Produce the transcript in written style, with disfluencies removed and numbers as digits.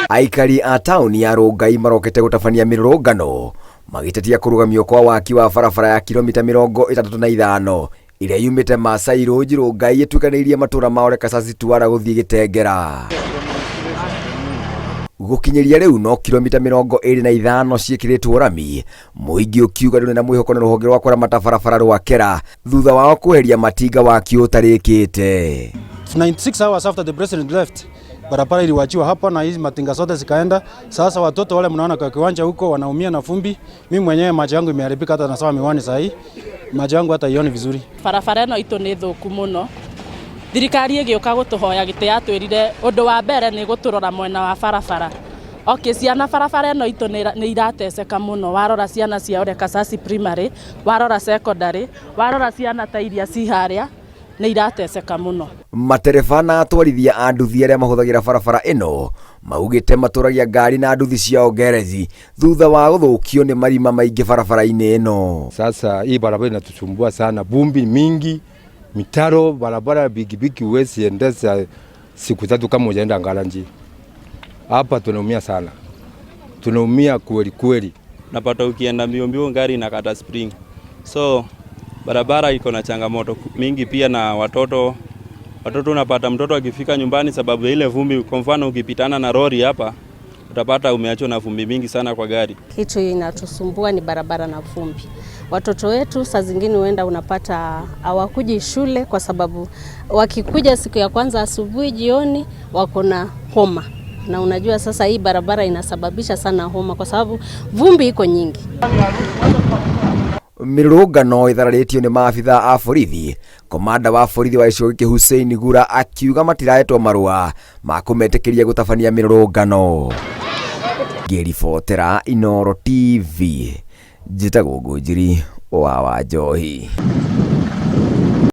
Aikari a tauni ya Rongai marokete gũtabania mĩrũrũngano magĩtetia kũrũgamio kwa waki wa barabara ya kilomita 35 ĩrĩa yumĩte Masai Road Rongai ĩtukanĩirie matũra ma Ole Kasasi Twara gũthiĩ Gĩtengera. Gũkinyĩria rĩu no kilomita 25 ciĩkĩrĩtwo rami, mũingĩ ũkiuga ndũrĩ na mwĩhoko na rũhonge rwa kũramata barabara rwa Kera thutha wao kweheria matinga waki ũtarĩkĩte. 96 hours after the president left, barabara iliwachiwa hapa na hizi matinga zote zikaenda. Sasa watoto wale mnaona kwa kiwanja huko wanaumia na vumbi. Mimi mwenyewe macho yangu imeharibika, hata nasawa miwani sasa hii. Macho yangu hata ioni vizuri. Barabara ĩno itũ nĩ thũku mũno. Thirikari ĩgĩũka gũtũhoya gĩtĩ yatwĩrire ũndũ wa mbere nĩ gũtũrora mwena wa barabara. Okay, ciana barabara ĩno itũ nĩ irateceka mũno. Warora ciana cia Ole Kasasi primary, warora secondary, warora ciana ta iria ci harĩa nĩ irateceka mũno. Matereba na atwarithia a nduthi arĩa mahũthagĩra barabara ĩno maugĩte matũragia ngari na nduthi ciao gereji thutha wa gũthũkio nĩ marima maingĩ barabara-inĩ ĩno. Sasa hii barabara inatusumbua sana, vumbi mingi, mitaro, barabara bigibigi huwezi endesha siku 3 kama hujaenda Ngalanji. Hapa tunaumia sana, tunaumia kweli kweli. Napata ukienda mbio gari inakata spring, so barabara iko na changamoto mingi pia. Na watoto unapata mtoto akifika nyumbani sababu ya ile vumbi. Kwa mfano ukipitana na lori hapa utapata umeachwa na vumbi mingi sana kwa gari. Kitu inatusumbua ni barabara na vumbi. Watoto wetu saa zingine huenda unapata hawakuji shule kwa sababu wakikuja siku ya kwanza asubuhi, jioni wako na homa. Na unajua sasa hii barabara inasababisha sana homa kwa sababu vumbi iko nyingi. Mĩrũrũngano ĩthararĩtio nĩ maabitha a borithi. Komanda wa borithi wa gĩcigo gĩkĩ Hussein Gura akiuga matirahetwo marũa ma kũmetĩkĩria gũtabania mĩrũrũngano. Ngĩribotera Inooro TV, njĩtagwo Ngũnjiri wa Wanjohi.